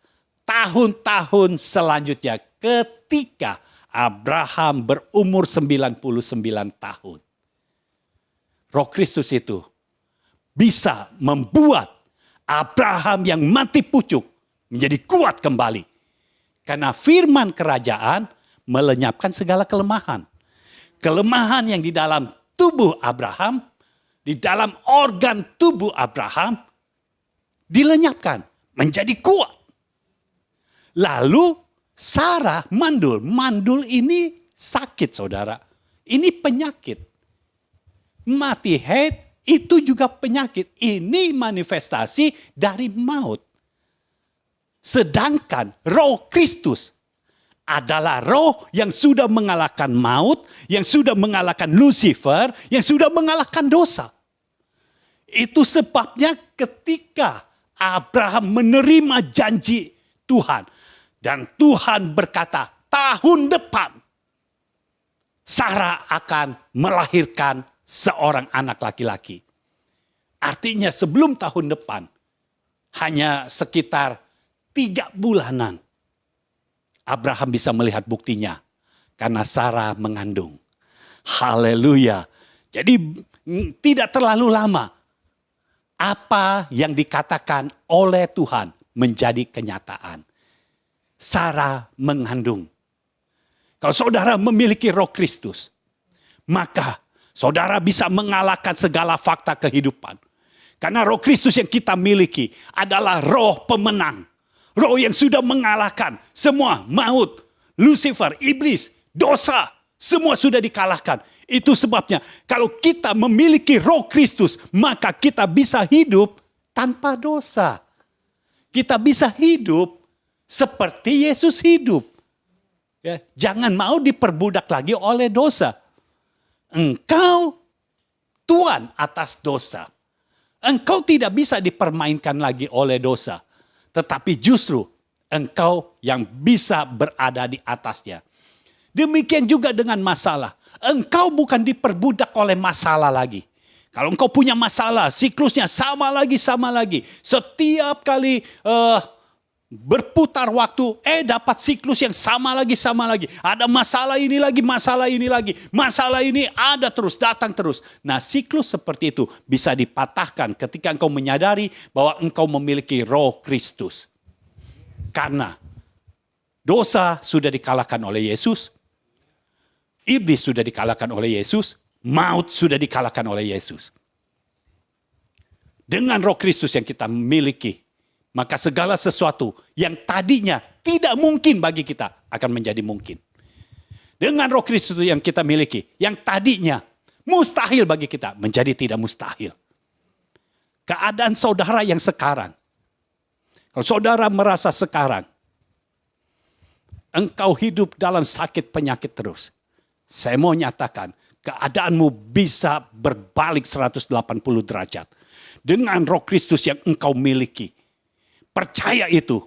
tahun-tahun selanjutnya, ketika Abraham berumur 99 tahun, Roh Kristus itu bisa membuat Abraham yang mati pucuk menjadi kuat kembali. Karena firman kerajaan melenyapkan segala kelemahan. Kelemahan yang di dalam tubuh Abraham, di dalam organ tubuh Abraham, dilenyapkan menjadi kuat. Lalu Sarah mandul. Mandul ini sakit saudara. Ini penyakit. Mati haid itu juga penyakit. Ini manifestasi dari maut. Sedangkan Roh Kristus adalah roh yang sudah mengalahkan maut, yang sudah mengalahkan Lucifer, yang sudah mengalahkan dosa. Itu sebabnya ketika Abraham menerima janji Tuhan, dan Tuhan berkata, tahun depan Sarah akan melahirkan seorang anak laki-laki. Artinya sebelum tahun depan, hanya sekitar 3 bulanan, Abraham bisa melihat buktinya. Karena Sarah mengandung. Haleluya. Jadi tidak terlalu lama. Apa yang dikatakan oleh Tuhan menjadi kenyataan. Sarah mengandung. Kalau saudara memiliki Roh Kristus, maka saudara bisa mengalahkan segala fakta kehidupan. Karena Roh Kristus yang kita miliki adalah roh pemenang. Roh yang sudah mengalahkan semua maut, Lucifer, iblis, dosa. Semua sudah dikalahkan. Itu sebabnya kalau kita memiliki Roh Kristus, maka kita bisa hidup tanpa dosa. Kita bisa hidup seperti Yesus hidup. Ya, jangan mau diperbudak lagi oleh dosa. Engkau tuan atas dosa. Engkau tidak bisa dipermainkan lagi oleh dosa. Tetapi justru engkau yang bisa berada di atasnya. Demikian juga dengan masalah. Engkau bukan diperbudak oleh masalah lagi. Kalau engkau punya masalah, siklusnya sama lagi. Setiap kali berputar waktu, dapat siklus yang sama lagi. Ada masalah ini lagi. Masalah ini ada terus, datang terus. Nah, siklus seperti itu bisa dipatahkan ketika engkau menyadari bahwa engkau memiliki Roh Kristus. Karena dosa sudah dikalahkan oleh Yesus. Iblis sudah dikalahkan oleh Yesus. Maut sudah dikalahkan oleh Yesus. Dengan Roh Kristus yang kita miliki, maka segala sesuatu yang tadinya tidak mungkin bagi kita akan menjadi mungkin. Dengan Roh Kristus yang kita miliki, yang tadinya mustahil bagi kita menjadi tidak mustahil. Keadaan saudara yang sekarang, kalau saudara merasa sekarang engkau hidup dalam sakit penyakit terus, saya mau nyatakan keadaanmu bisa berbalik 180 derajat. Dengan Roh Kristus yang engkau miliki. Percaya itu.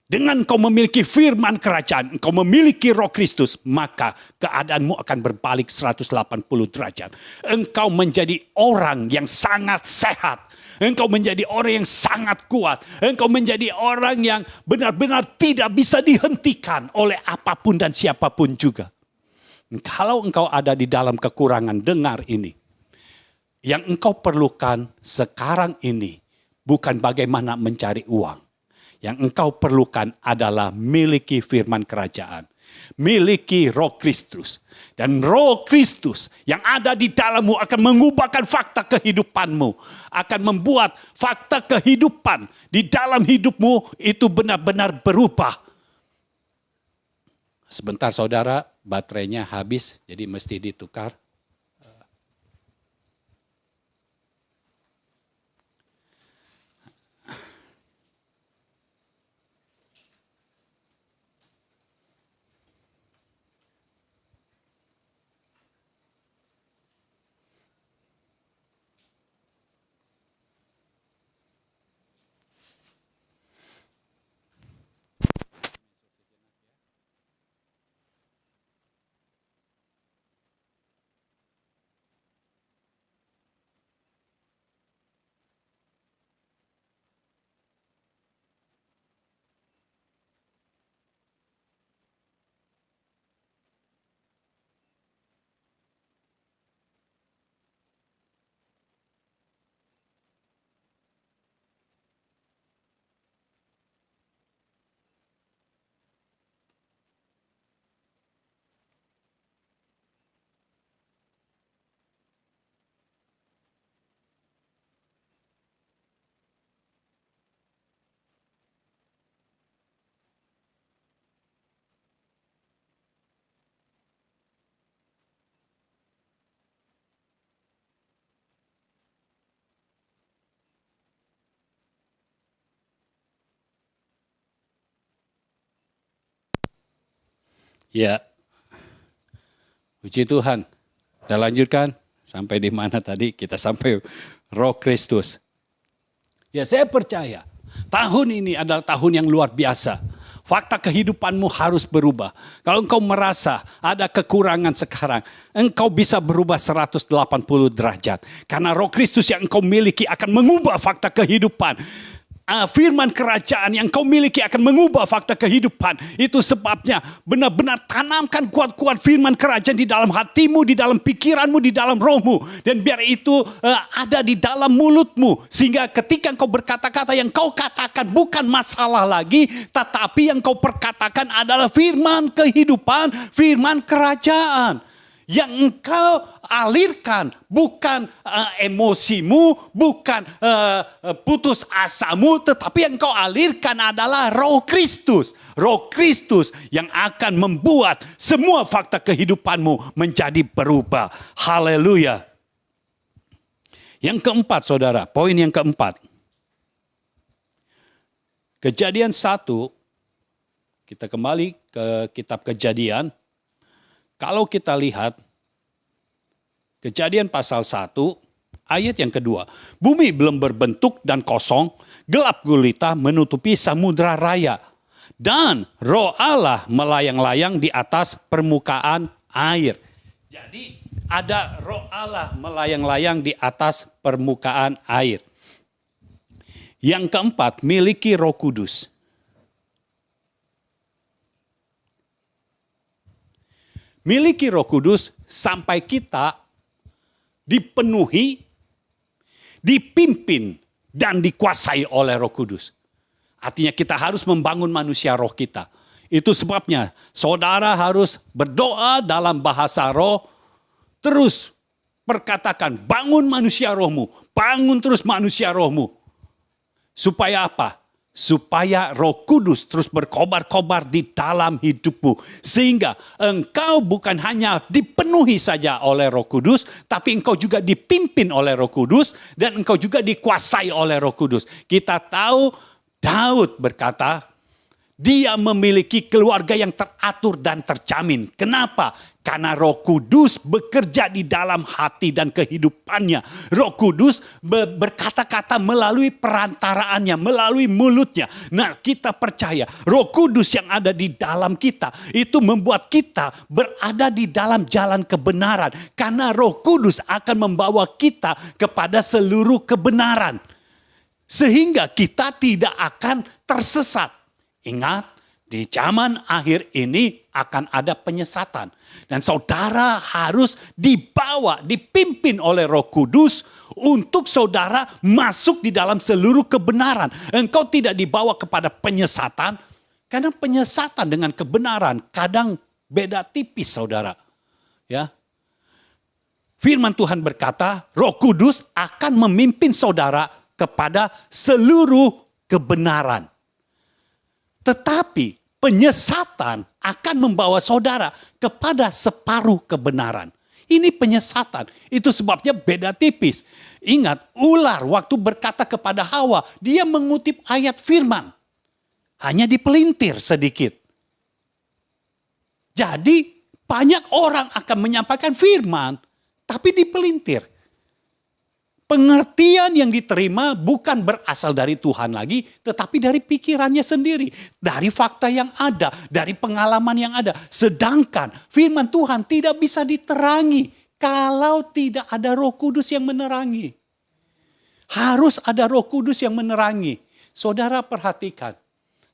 Dengan engkau memiliki firman kerajaan, engkau memiliki Roh Kristus, maka keadaanmu akan berbalik 180 derajat. Engkau menjadi orang yang sangat sehat. Engkau menjadi orang yang sangat kuat. Engkau menjadi orang yang benar-benar tidak bisa dihentikan oleh apapun dan siapapun juga. Kalau engkau ada di dalam kekurangan, dengar ini. Yang engkau perlukan sekarang ini bukan bagaimana mencari uang. Yang engkau perlukan adalah miliki firman kerajaan. Miliki Roh Kristus. Dan Roh Kristus yang ada di dalammu akan mengubahkan fakta kehidupanmu. Akan membuat fakta kehidupan di dalam hidupmu itu benar-benar berubah. Sebentar saudara, baterainya habis jadi mesti ditukar. Ya, puji Tuhan. Kita lanjutkan sampai di mana tadi? Kita sampai Roh Kristus. Ya, saya percaya tahun ini adalah tahun yang luar biasa. Fakta kehidupanmu harus berubah. Kalau engkau merasa ada kekurangan sekarang, engkau bisa berubah 180 derajat. Karena Roh Kristus yang engkau miliki akan mengubah fakta kehidupan. Firman kerajaan yang kau miliki akan mengubah fakta kehidupan. Itu sebabnya benar-benar tanamkan kuat-kuat firman kerajaan di dalam hatimu, di dalam pikiranmu, di dalam rohmu. Dan biar itu ada di dalam mulutmu. Sehingga ketika engkau berkata-kata, yang kau katakan bukan masalah lagi, tetapi yang kau perkatakan adalah firman kehidupan, firman kerajaan. Yang engkau alirkan bukan emosimu, bukan putus asamu, tetapi yang engkau alirkan adalah Roh Kristus. Roh Kristus yang akan membuat semua fakta kehidupanmu menjadi berubah. Haleluya. Yang keempat, saudara, poin yang keempat. Kejadian 1, kita kembali ke kitab Kejadian. Kalau kita lihat Kejadian pasal 1 ayat yang kedua. Bumi belum berbentuk dan kosong, gelap gulita menutupi samudra raya. Dan Roh Allah melayang-layang di atas permukaan air. Jadi ada Roh Allah melayang-layang di atas permukaan air. Yang keempat, miliki Roh Kudus. Miliki Roh Kudus sampai kita dipenuhi, dipimpin, dan dikuasai oleh Roh Kudus. Artinya kita harus membangun manusia roh kita. Itu sebabnya saudara harus berdoa dalam bahasa roh. Terus perkatakan, bangun manusia rohmu. Bangun terus manusia rohmu. Supaya apa? Supaya Roh Kudus terus berkobar-kobar di dalam hidupmu. Sehingga engkau bukan hanya dipenuhi saja oleh Roh Kudus, tapi engkau juga dipimpin oleh Roh Kudus, dan engkau juga dikuasai oleh Roh Kudus. Kita tahu Daud berkata, dia memiliki keluarga yang teratur dan terjamin. Kenapa? Karena Roh Kudus bekerja di dalam hati dan kehidupannya. Roh Kudus berkata-kata melalui perantaraannya, melalui mulutnya. Nah, kita percaya Roh Kudus yang ada di dalam kita itu membuat kita berada di dalam jalan kebenaran. Karena Roh Kudus akan membawa kita kepada seluruh kebenaran. Sehingga kita tidak akan tersesat. Ingat, di zaman akhir ini akan ada penyesatan. Dan saudara harus dibawa, dipimpin oleh Roh Kudus untuk saudara masuk di dalam seluruh kebenaran. Engkau tidak dibawa kepada penyesatan, karena penyesatan dengan kebenaran kadang beda tipis, saudara. Ya. Firman Tuhan berkata, Roh Kudus akan memimpin saudara kepada seluruh kebenaran. Tetapi penyesatan akan membawa saudara kepada separuh kebenaran. Ini penyesatan. Itu sebabnya beda tipis. Ingat, ular waktu berkata kepada Hawa, dia mengutip ayat firman. Hanya dipelintir sedikit. Jadi banyak orang akan menyampaikan firman, tapi dipelintir. Pengertian yang diterima bukan berasal dari Tuhan lagi, tetapi dari pikirannya sendiri. Dari fakta yang ada, dari pengalaman yang ada. Sedangkan firman Tuhan tidak bisa diterangi kalau tidak ada Roh Kudus yang menerangi. Harus ada Roh Kudus yang menerangi. Saudara perhatikan,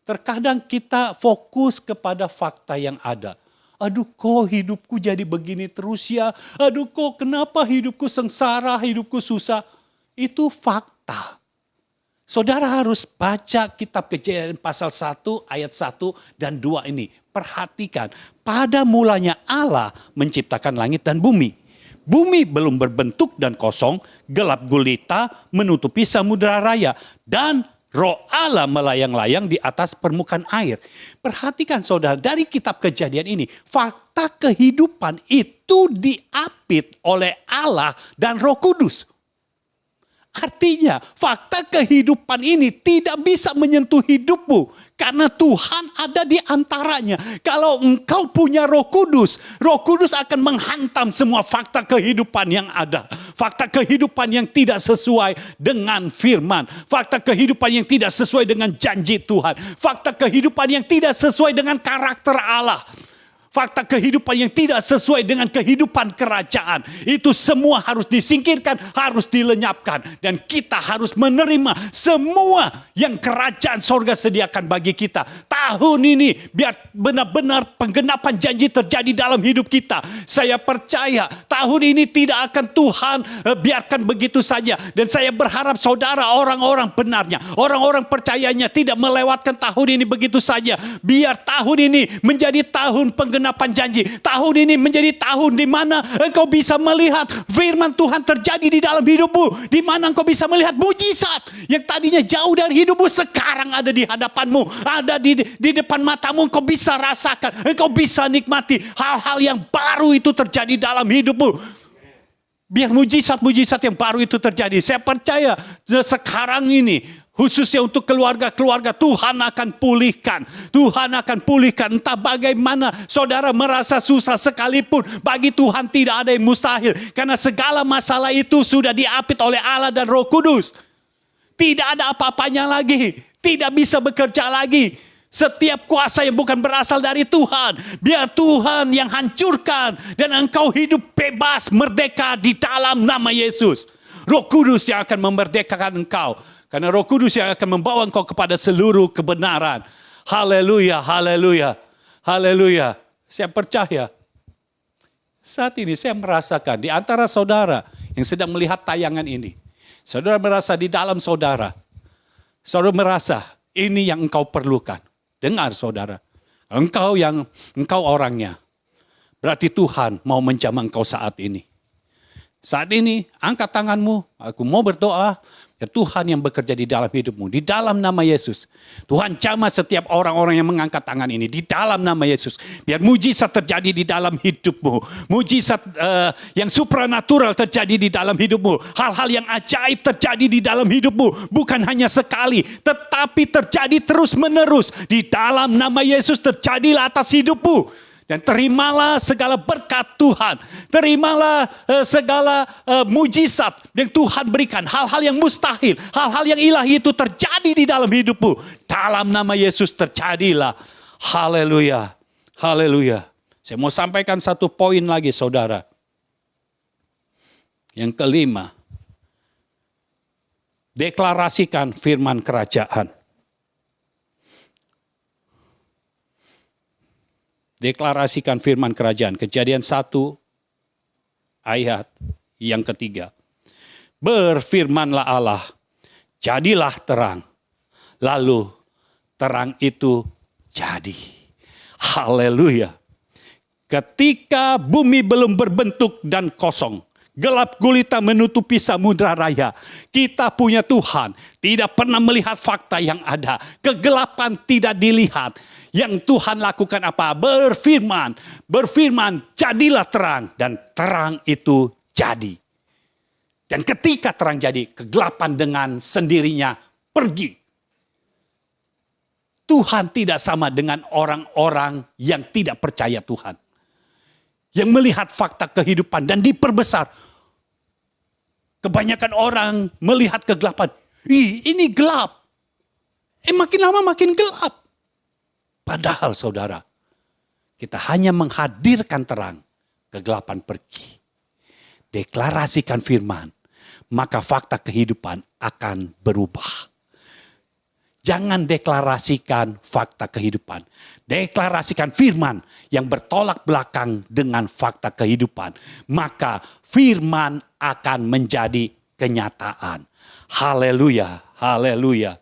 terkadang kita fokus kepada fakta yang ada. Aduh, kok hidupku jadi begini terus ya? Aduh, kok kenapa hidupku sengsara, hidupku susah? Itu fakta. Saudara harus baca kitab Kejadian pasal 1 ayat 1 dan 2 ini. Perhatikan, pada mulanya Allah menciptakan langit dan bumi. Bumi belum berbentuk dan kosong, gelap gulita menutupi samudera raya, dan Roh Allah melayang-layang di atas permukaan air. Perhatikan saudara, dari kitab Kejadian ini, fakta kehidupan itu diapit oleh Allah dan Roh Kudus. Artinya fakta kehidupan ini tidak bisa menyentuh hidupmu. Karena Tuhan ada di antaranya. Kalau engkau punya Roh Kudus akan menghantam semua fakta kehidupan yang ada. Fakta kehidupan yang tidak sesuai dengan firman. Fakta kehidupan yang tidak sesuai dengan janji Tuhan. Fakta kehidupan yang tidak sesuai dengan karakter Allah. Fakta kehidupan yang tidak sesuai dengan kehidupan kerajaan. Itu semua harus disingkirkan, harus dilenyapkan. Dan kita harus menerima semua yang kerajaan sorga sediakan bagi kita. Tahun ini biar benar-benar penggenapan janji terjadi dalam hidup kita. Saya percaya tahun ini tidak akan Tuhan biarkan begitu saja. Dan saya berharap saudara orang-orang benarnya, orang-orang percayanya tidak melewatkan tahun ini begitu saja. Biar tahun ini menjadi tahun penggenapan janji. Tahun ini menjadi tahun di mana engkau bisa melihat firman Tuhan terjadi di dalam hidupmu. Di mana engkau bisa melihat mujizat yang tadinya jauh dari hidupmu sekarang ada di hadapanmu. Ada di depan matamu. Engkau bisa rasakan. Engkau bisa nikmati hal-hal yang baru itu terjadi dalam hidupmu. Biar mujizat-mujizat yang baru itu terjadi. Saya percaya sekarang ini khususnya untuk keluarga-keluarga Tuhan akan pulihkan. Tuhan akan pulihkan. Entah bagaimana saudara merasa susah sekalipun. Bagi Tuhan tidak ada yang mustahil. Karena segala masalah itu sudah diapit oleh Allah dan Roh Kudus. Tidak ada apa-apanya lagi. Tidak bisa bekerja lagi. Setiap kuasa yang bukan berasal dari Tuhan. Biar Tuhan yang hancurkan. Dan engkau hidup bebas, merdeka di dalam nama Yesus. Roh Kudus yang akan memerdekakan engkau. Karena Roh Kudus yang akan membawa engkau kepada seluruh kebenaran. Haleluya, haleluya, haleluya. Saya percaya. Saat ini saya merasakan di antara saudara yang sedang melihat tayangan ini. Saudara merasa di dalam saudara. Saudara merasa ini yang engkau perlukan. Dengar saudara. Engkau orangnya. Berarti Tuhan mau menjamah engkau saat ini. Saat ini angkat tanganmu. Aku mau berdoa. Ya Tuhan yang bekerja di dalam hidupmu. Di dalam nama Yesus. Tuhan jamah setiap orang-orang yang mengangkat tangan ini. Di dalam nama Yesus. Biar mujizat terjadi di dalam hidupmu. Mujizat yang supranatural terjadi di dalam hidupmu. Hal-hal yang ajaib terjadi di dalam hidupmu. Bukan hanya sekali. Tetapi terjadi terus menerus. Di dalam nama Yesus terjadilah atas hidupmu. Dan terimalah segala berkat Tuhan. Terimalah segala mujizat yang Tuhan berikan. Hal-hal yang mustahil. Hal-hal yang ilahi itu terjadi di dalam hidupmu. Dalam nama Yesus terjadilah. Haleluya. Haleluya. Saya mau sampaikan satu poin lagi saudara. Yang kelima. Deklarasikan firman kerajaan. Deklarasikan firman kerajaan. Kejadian 1 ayat yang ketiga. Berfirmanlah Allah, jadilah terang. Lalu terang itu jadi. Haleluya. Ketika bumi belum berbentuk dan kosong. Gelap gulita menutupi samudra raya. Kita punya Tuhan. Tidak pernah melihat fakta yang ada. Kegelapan tidak dilihat. Yang Tuhan lakukan apa? Berfirman. Berfirman, jadilah terang. Dan terang itu jadi. Dan ketika terang jadi, kegelapan dengan sendirinya pergi. Tuhan tidak sama dengan orang-orang yang tidak percaya Tuhan. Yang melihat fakta kehidupan dan diperbesar. Kebanyakan orang melihat kegelapan. Ini gelap. Makin lama makin gelap. Padahal saudara, kita hanya menghadirkan terang. Kegelapan pergi. Deklarasikan firman. Maka fakta kehidupan akan berubah. Jangan deklarasikan fakta kehidupan. Deklarasikan firman yang bertolak belakang dengan fakta kehidupan. Maka firman akan menjadi kenyataan. Haleluya, haleluya.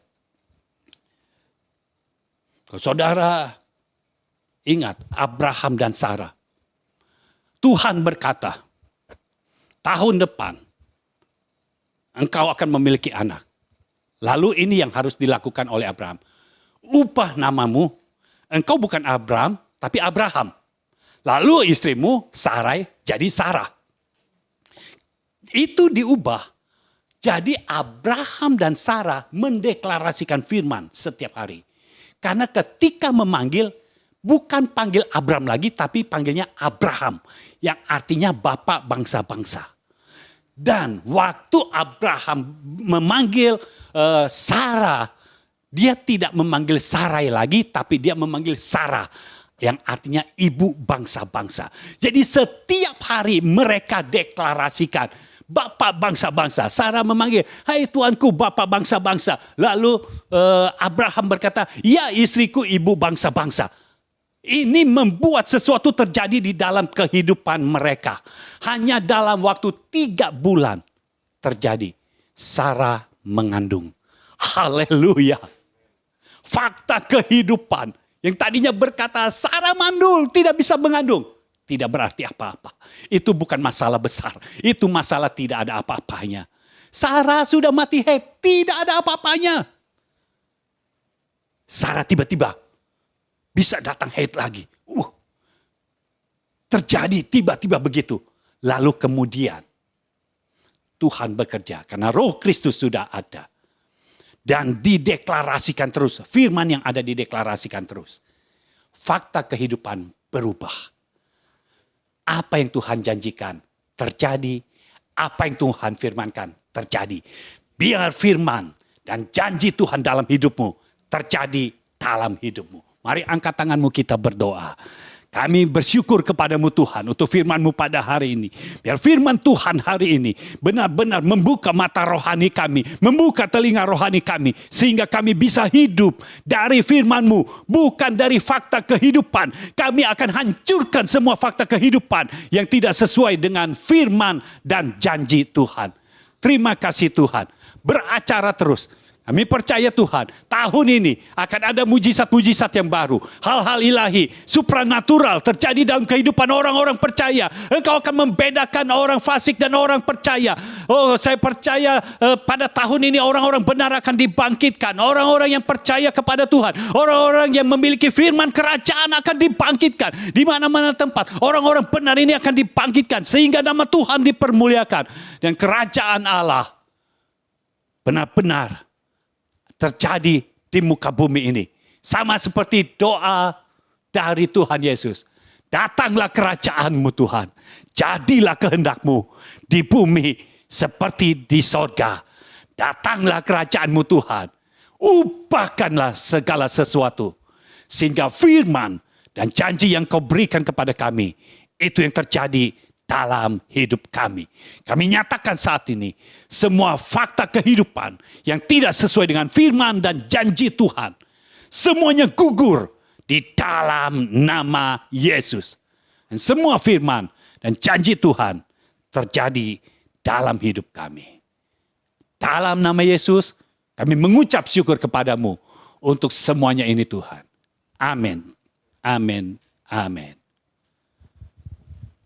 Saudara, ingat Abraham dan Sarah. Tuhan berkata, tahun depan engkau akan memiliki anak. Lalu ini yang harus dilakukan oleh Abraham. Ubah namamu, engkau bukan Abraham, tapi Abraham. Lalu istrimu, Sarai, jadi Sarah. Itu diubah. Jadi Abraham dan Sarah mendeklarasikan firman setiap hari. Karena ketika memanggil, bukan panggil Abram lagi, tapi panggilnya Abraham. Yang artinya bapak bangsa-bangsa. Dan waktu Abraham memanggil Sarah, dia tidak memanggil Sarai lagi, tapi dia memanggil Sarah. Yang artinya ibu bangsa-bangsa. Jadi setiap hari mereka deklarasikan, bapak bangsa-bangsa. Sarah memanggil, hai tuanku bapak bangsa-bangsa. Lalu Abraham berkata, ya istriku ibu bangsa-bangsa. Ini membuat sesuatu terjadi di dalam kehidupan mereka. Hanya dalam waktu 3 bulan terjadi. Sarah mengandung. Haleluya. Fakta kehidupan. Yang tadinya berkata Sarah mandul tidak bisa mengandung. Tidak berarti apa-apa. Itu bukan masalah besar. Itu masalah tidak ada apa-apanya. Sarah sudah mati haid. Tidak ada apa-apanya. Sarah tiba-tiba bisa datang haid lagi. Terjadi tiba-tiba begitu. Lalu kemudian Tuhan bekerja. Karena Roh Kristus sudah ada. Dan dideklarasikan terus. Firman yang ada dideklarasikan terus. Fakta kehidupan berubah. Apa yang Tuhan janjikan terjadi. Apa yang Tuhan firmankan terjadi. Biar firman dan janji Tuhan dalam hidupmu terjadi dalam hidupmu. Mari angkat tanganmu kita berdoa. Kami bersyukur kepadamu Tuhan untuk firman-Mu pada hari ini. Biar firman Tuhan hari ini benar-benar membuka mata rohani kami. Membuka telinga rohani kami. Sehingga kami bisa hidup dari firman-Mu. Bukan dari fakta kehidupan. Kami akan hancurkan semua fakta kehidupan yang tidak sesuai dengan firman dan janji Tuhan. Terima kasih Tuhan. Beracara terus. Kami percaya Tuhan, tahun ini akan ada mujizat-mujizat yang baru. Hal-hal ilahi, supranatural terjadi dalam kehidupan orang-orang percaya. Engkau akan membedakan orang fasik dan orang percaya. Oh, saya percaya pada tahun ini orang-orang benar akan dibangkitkan. Orang-orang yang percaya kepada Tuhan. Orang-orang yang memiliki firman kerajaan akan dibangkitkan. Di mana-mana tempat, orang-orang benar ini akan dibangkitkan. Sehingga nama Tuhan dipermuliakan. Dan kerajaan Allah benar-benar terjadi di muka bumi ini. Sama seperti doa dari Tuhan Yesus. Datanglah kerajaan-Mu Tuhan. Jadilah kehendak-Mu di bumi seperti di sorga. Datanglah kerajaan-Mu Tuhan. Ubahkanlah segala sesuatu. Sehingga firman dan janji yang Kau berikan kepada kami. Itu yang terjadi dalam hidup kami. Kami nyatakan saat ini semua fakta kehidupan yang tidak sesuai dengan firman dan janji Tuhan. Semuanya gugur di dalam nama Yesus. Dan semua firman dan janji Tuhan terjadi dalam hidup kami. Dalam nama Yesus kami mengucap syukur kepadamu untuk semuanya ini Tuhan. Amin. Amin. Amin.